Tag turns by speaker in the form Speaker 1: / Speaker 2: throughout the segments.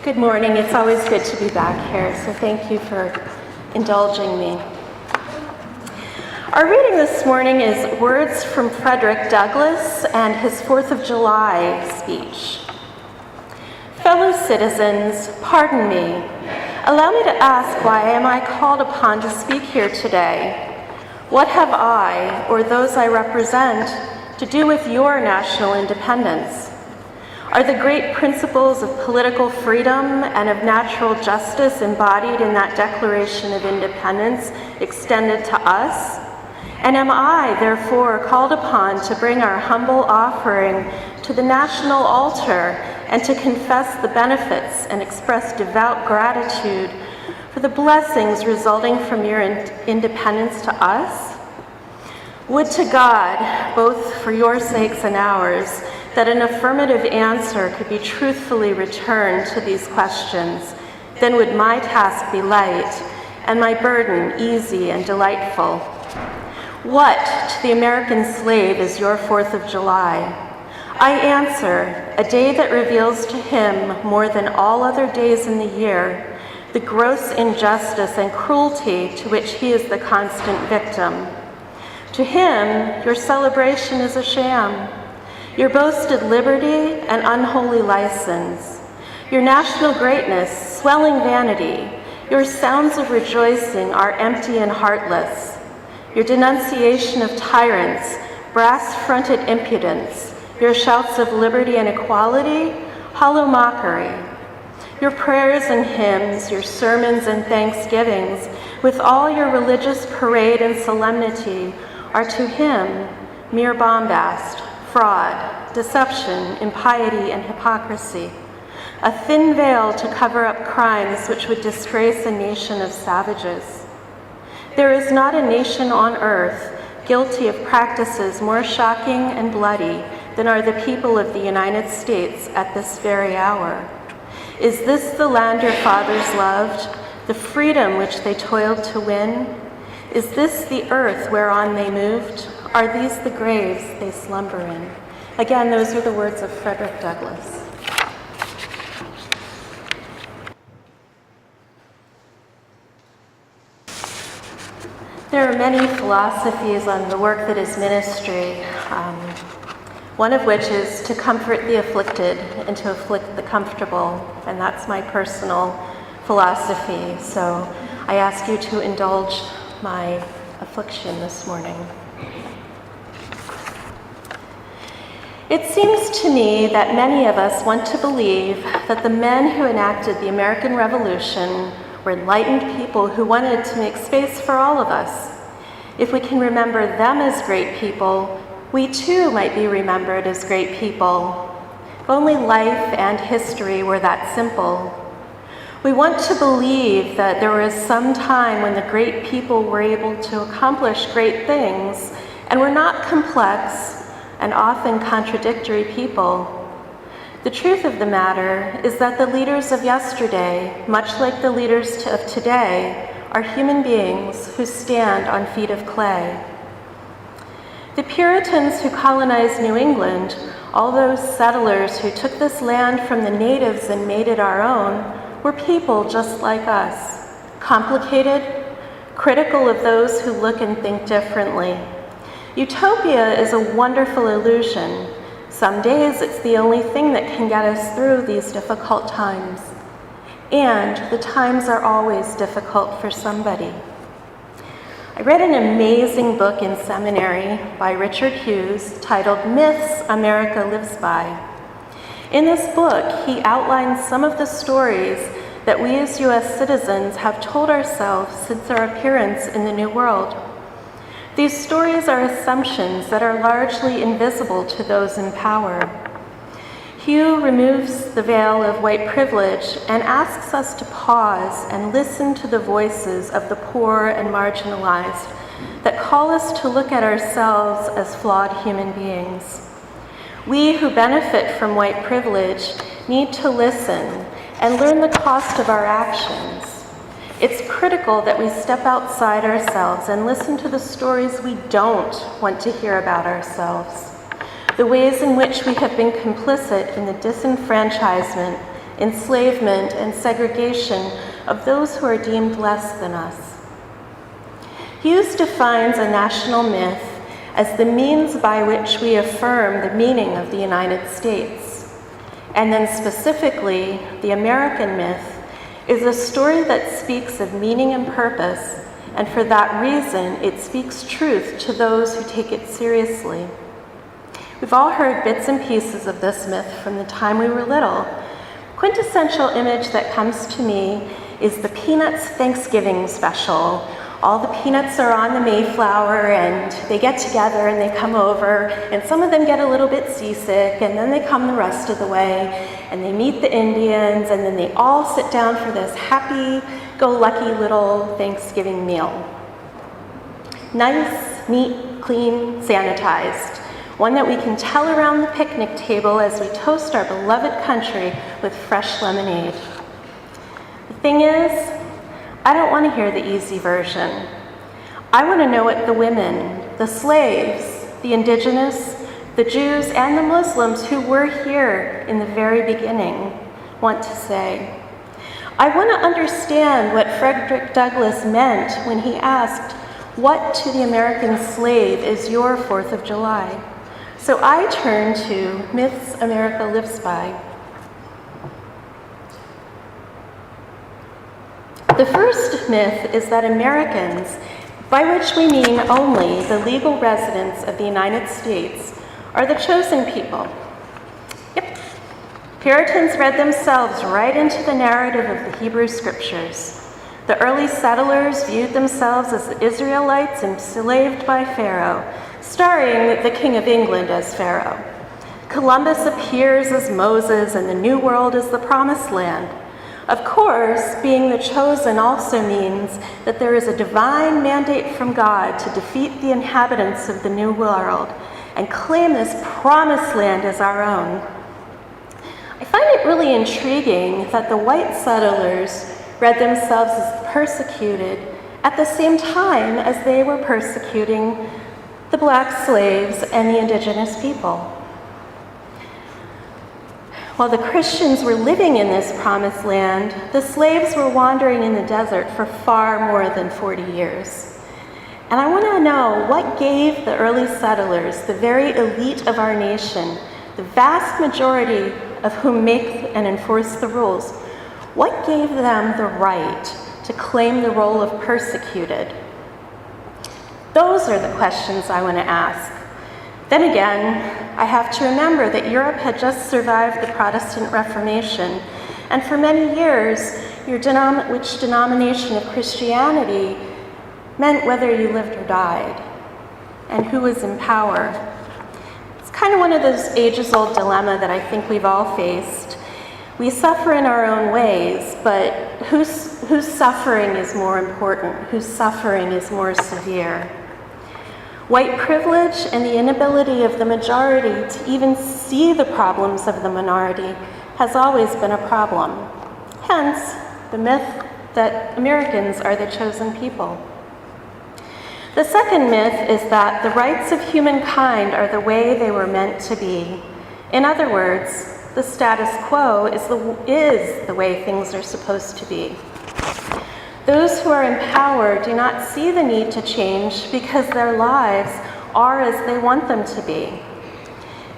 Speaker 1: Good morning. It's always good to be back here, so thank you for indulging me. Our reading this morning is words from Frederick Douglass and his 4th of July speech. Fellow citizens, pardon me. Allow me to ask, why am I called upon to speak here today? What have I, or those I represent, to do with your national independence? Are the great principles of political freedom and of natural justice embodied in that Declaration of Independence extended to us? And am I, therefore, called upon to bring our humble offering to the national altar and to confess the benefits and express devout gratitude for the blessings resulting from your independence to us? Would to God, both for your sakes and ours, that an affirmative answer could be truthfully returned to these questions. Then would my task be light and my burden easy and delightful. What to the American slave is your 4th of July? I answer, a day that reveals to him, more than all other days in the year, the gross injustice and cruelty to which he is the constant victim. To him, your celebration is a sham. Your boasted liberty, an unholy license. Your national greatness, swelling vanity. Your sounds of rejoicing are empty and heartless. Your denunciation of tyrants, brass-fronted impudence. Your shouts of liberty and equality, hollow mockery. Your prayers and hymns, your sermons and thanksgivings, with all your religious parade and solemnity, are to him mere bombast, fraud, deception, impiety, and hypocrisy, a thin veil to cover up crimes which would disgrace a nation of savages. There is not a nation on earth guilty of practices more shocking and bloody than are the people of the United States at this very hour. Is this the land your fathers loved, the freedom which they toiled to win? Is this the earth whereon they moved? Are these the graves they slumber in? Again, those are the words of Frederick Douglass. There are many philosophies on the work that is ministry, one of which is to comfort the afflicted and to afflict the comfortable, and that's my personal philosophy. So I ask you to indulge my affliction this morning. It seems to me that many of us want to believe that the men who enacted the American Revolution were enlightened people who wanted to make space for all of us. If we can remember them as great people, we too might be remembered as great people. If only life and history were that simple. We want to believe that there was some time when the great people were able to accomplish great things and were not complex and often contradictory people. The truth of the matter is that the leaders of yesterday, much like the leaders of today, are human beings who stand on feet of clay. The Puritans who colonized New England, all those settlers who took this land from the natives and made it our own, were people just like us, complicated, critical of those who look and think differently. Utopia is a wonderful illusion. Some days it's the only thing that can get us through these difficult times. And the times are always difficult for somebody. I read an amazing book in seminary by Richard Hughes titled Myths America Lives By. In this book, he outlines some of the stories that we as U.S. citizens have told ourselves since our appearance in the New World. These stories are assumptions that are largely invisible to those in power. Hugh removes the veil of white privilege and asks us to pause and listen to the voices of the poor and marginalized that call us to look at ourselves as flawed human beings. We who benefit from white privilege need to listen and learn the cost of our actions. It's critical that we step outside ourselves and listen to the stories we don't want to hear about ourselves, the ways in which we have been complicit in the disenfranchisement enslavement, and segregation of those who are deemed less than us. Hughes defines a national myth as the means by which we affirm the meaning of the United States. And then specifically, the American myth is a story that speaks of meaning and purpose, and for that reason, it speaks truth to those who take it seriously. We've all heard bits and pieces of this myth from the time we were little. Quintessential image that comes to me is the Peanuts Thanksgiving special. All the Peanuts are on the Mayflower and they get together and they come over, and some of them get a little bit seasick, and then they come the rest of the way and they meet the Indians, and then they all sit down for this happy-go-lucky little Thanksgiving meal. Nice, neat, clean, sanitized. One that we can tell around the picnic table as we toast our beloved country with fresh lemonade. The thing is, I don't want to hear the easy version. I want to know what the women, the slaves, the indigenous, the Jews, and the Muslims who were here in the very beginning want to say. I want to understand what Frederick Douglass meant when he asked, "What to the American slave is your 4th of July?" So I turn to Myths America Lives By. The first myth is that Americans, by which we mean only the legal residents of the United States, are the chosen people. Yep. Puritans read themselves right into the narrative of the Hebrew Scriptures. The early settlers viewed themselves as the Israelites enslaved by Pharaoh, starring the King of England as Pharaoh. Columbus appears as Moses, and the New World is the Promised Land. Of course, being the chosen also means that there is a divine mandate from God to defeat the inhabitants of the New World and claim this promised land as our own. I find it really intriguing that the white settlers read themselves as persecuted at the same time as they were persecuting the black slaves and the indigenous people. While the Christians were living in this promised land, the slaves were wandering in the desert for far more than 40 years. And I want to know what gave the early settlers, the very elite of our nation, the vast majority of whom make and enforce the rules, what gave them the right to claim the role of persecuted? Those are the questions I want to ask. Then again, I have to remember that Europe had just survived the Protestant Reformation, and for many years, which denomination of Christianity meant whether you lived or died, and who was in power. It's kind of one of those ages-old dilemma that I think we've all faced. We suffer in our own ways, but whose suffering is more important? Whose suffering is more severe? White privilege and the inability of the majority to even see the problems of the minority has always been a problem. Hence, the myth that Americans are the chosen people. The second myth is that the rights of humankind are the way they were meant to be. In other words, the status quo is the way things are supposed to be. Those who are in power do not see the need to change because their lives are as they want them to be.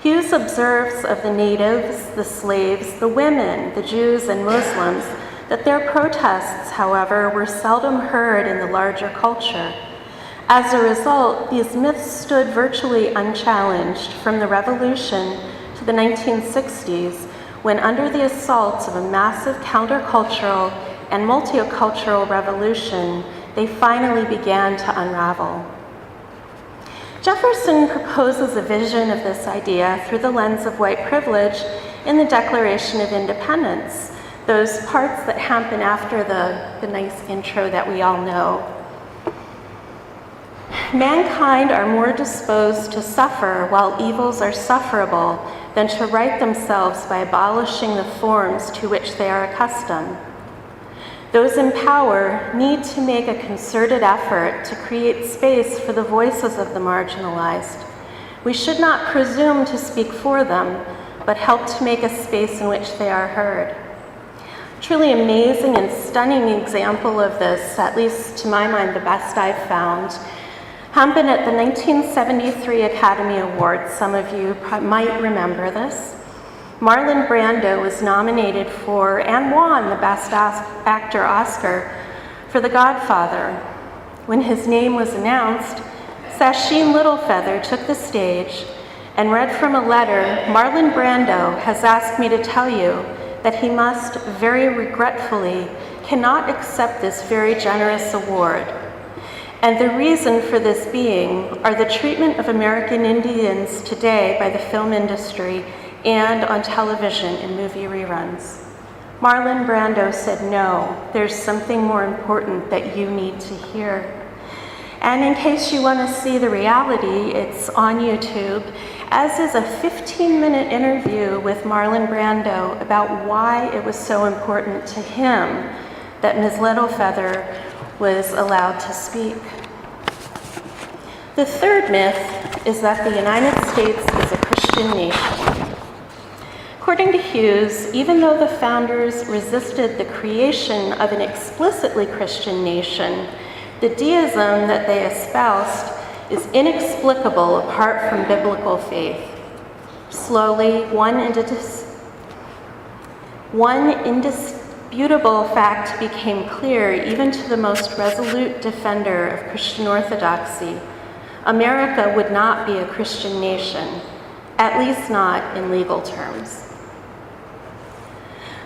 Speaker 1: Hughes observes of the natives, the slaves, the women, the Jews, and Muslims that their protests, however, were seldom heard in the larger culture. As a result, these myths stood virtually unchallenged from the Revolution to the 1960s, when under the assaults of a massive countercultural and multicultural revolution, they finally began to unravel. Jefferson proposes a vision of this idea through the lens of white privilege in the Declaration of Independence, those parts that happen after the nice intro that we all know. Mankind are more disposed to suffer while evils are sufferable than to right themselves by abolishing the forms to which they are accustomed. Those in power need to make a concerted effort to create space for the voices of the marginalized. We should not presume to speak for them, but help to make a space in which they are heard. Truly amazing and stunning example of this, at least to my mind, the best I've found, happened at the 1973 Academy Awards. Some of you might remember this. Marlon Brando was nominated for and won the Best Actor Oscar for The Godfather. When his name was announced, Sacheen Littlefeather took the stage and read from a letter. Marlon Brando has asked me to tell you that he must, very regretfully, cannot accept this very generous award. And the reason for this being are the treatment of American Indians today by the film industry and on television in movie reruns. Marlon Brando said, no, there's something more important that you need to hear. And in case you want to see the reality, it's on YouTube, as is a 15-minute interview with Marlon Brando about why it was so important to him that Ms. Littlefeather was allowed to speak. The third myth is that the United States is a Christian nation. According to Hughes, even though the founders resisted the creation of an explicitly Christian nation, the deism that they espoused is inexplicable apart from biblical faith. Slowly, one indisputable fact became clear even to the most resolute defender of Christian orthodoxy. America would not be a Christian nation, at least not in legal terms.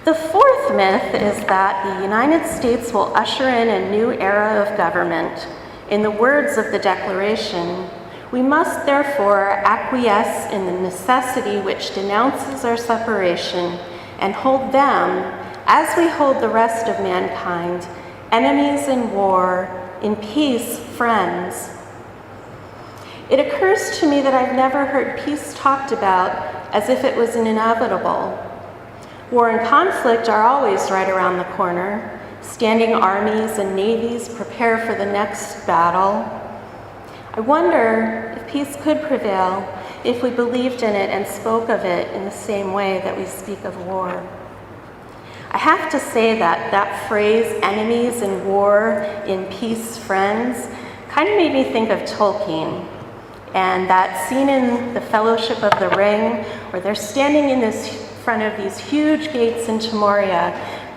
Speaker 1: The fourth myth is that the United States will usher in a new era of government. In the words of the Declaration, we must therefore acquiesce in the necessity which denounces our separation and hold them, as we hold the rest of mankind, enemies in war, in peace, friends. It occurs to me that I've never heard peace talked about as if it was an inevitable. War and conflict are always right around the corner. Standing armies and navies prepare for the next battle. I wonder if peace could prevail if we believed in it and spoke of it in the same way that we speak of war. I have to say that phrase, enemies in war, in peace, friends, kind of made me think of Tolkien. And that scene in The Fellowship of the Ring, where they're standing in front of these huge gates into Moria,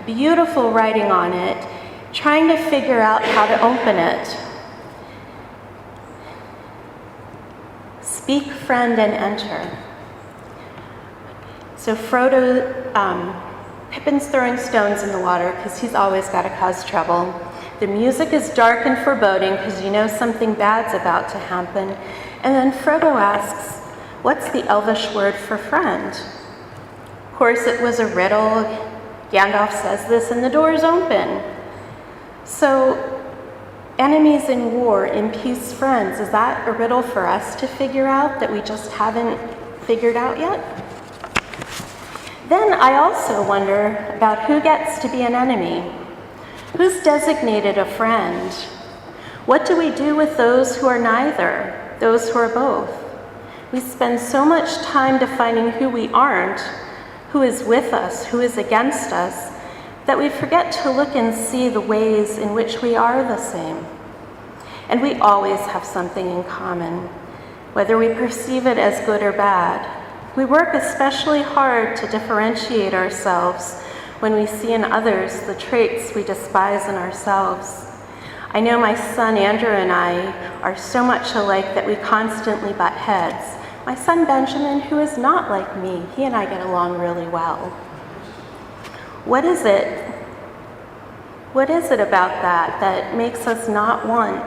Speaker 1: beautiful writing on it, trying to figure out how to open it. Speak, friend, and enter. So Frodo, Pippin's throwing stones in the water because he's always got to cause trouble. The music is dark and foreboding because you know something bad's about to happen. And then Frodo asks, what's the Elvish word for friend? Of course, it was a riddle. Gandalf says this and the door's open. So, enemies in war, in peace, friends, is that a riddle for us to figure out that we just haven't figured out yet? Then I also wonder about who gets to be an enemy. Who's designated a friend? What do we do with those who are neither? Those who are both? We spend so much time defining who we aren't, who is with us, who is against us, that we forget to look and see the ways in which we are the same. And we always have something in common, whether we perceive it as good or bad. We work especially hard to differentiate ourselves when we see in others the traits we despise in ourselves. I know my son Andrew and I are so much alike that we constantly butt heads. My son Benjamin, who is not like me, he and I get along really well. What is it about that makes us not want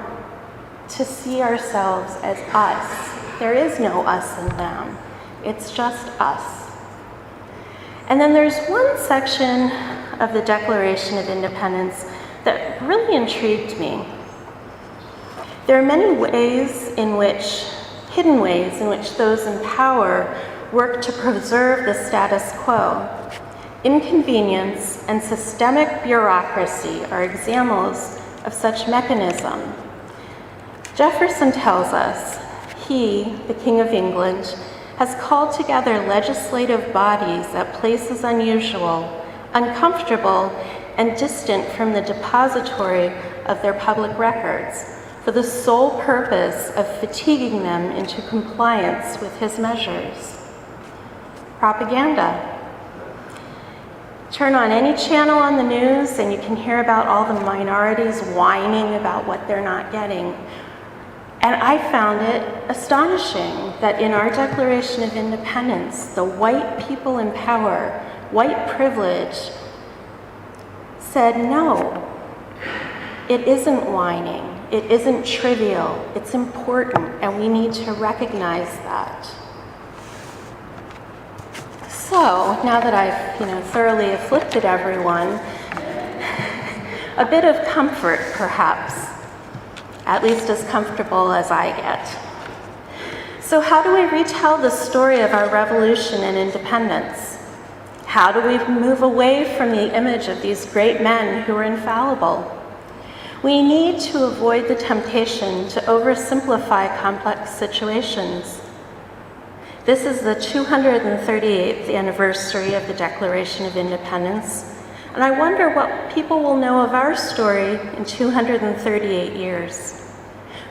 Speaker 1: to see ourselves as us? There is no us and them. It's just us. And then there's one section of the Declaration of Independence that really intrigued me. There are many hidden ways in which those in power work to preserve the status quo. Inconvenience and systemic bureaucracy are examples of such mechanism. Jefferson tells us he, the King of England, has called together legislative bodies at places unusual, uncomfortable, and distant from the depository of their public records, for the sole purpose of fatiguing them into compliance with his measures. Propaganda. Turn on any channel on the news and you can hear about all the minorities whining about what they're not getting. And I found it astonishing that in our Declaration of Independence, the white people in power, white privilege, said no, it isn't whining, it isn't trivial, it's important, and we need to recognize that. So, now that I've thoroughly afflicted everyone, a bit of comfort perhaps, at least as comfortable as I get. So how do we retell the story of our revolution and independence? How do we move away from the image of these great men who were infallible? We need to avoid the temptation to oversimplify complex situations. This is the 238th anniversary of the Declaration of Independence, and I wonder what people will know of our story in 238 years.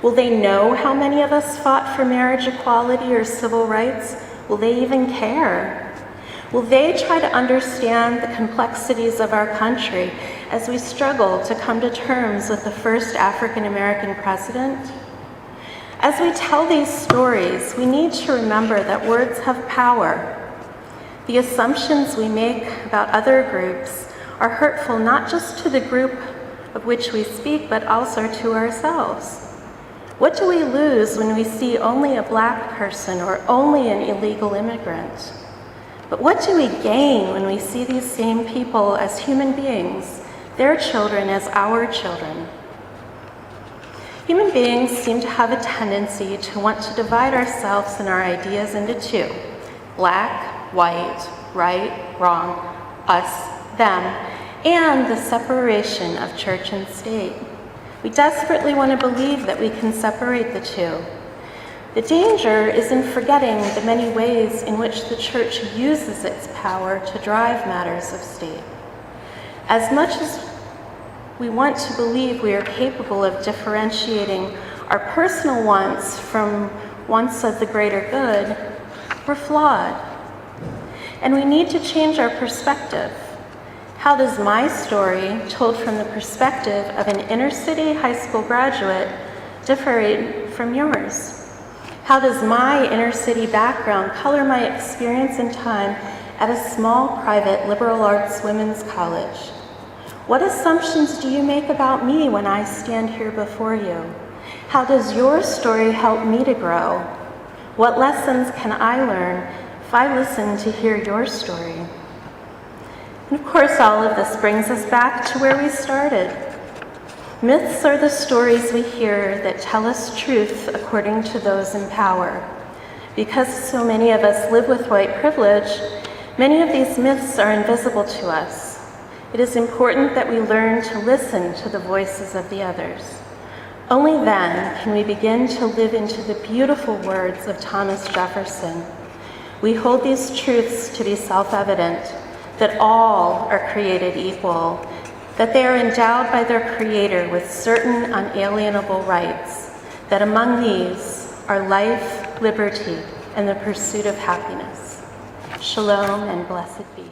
Speaker 1: Will they know how many of us fought for marriage equality or civil rights? Will they even care? Will they try to understand the complexities of our country as we struggle to come to terms with the first African American president? As we tell these stories, we need to remember that words have power. The assumptions we make about other groups are hurtful not just to the group of which we speak, but also to ourselves. What do we lose when we see only a black person or only an illegal immigrant? But what do we gain when we see these same people as human beings, their children as our children? Human beings seem to have a tendency to want to divide ourselves and our ideas into two: black, white, right, wrong, us, them, and the separation of church and state. We desperately want to believe that we can separate the two. The danger is in forgetting the many ways in which the church uses its power to drive matters of state. As much as we want to believe we are capable of differentiating our personal wants from wants of the greater good, we're flawed. And we need to change our perspective. How does my story, told from the perspective of an inner city high school graduate, differ from yours? How does my inner city background color my experience and time at a small private liberal arts women's college? What assumptions do you make about me when I stand here before you? How does your story help me to grow? What lessons can I learn if I listen to hear your story? And of course, all of this brings us back to where we started. Myths are the stories we hear that tell us truth according to those in power. Because so many of us live with white privilege, many of these myths are invisible to us. It is important that we learn to listen to the voices of the others. Only then can we begin to live into the beautiful words of Thomas Jefferson. We hold these truths to be self-evident, that all are created equal, that they are endowed by their Creator with certain unalienable rights, that among these are life, liberty, and the pursuit of happiness. Shalom and blessed be.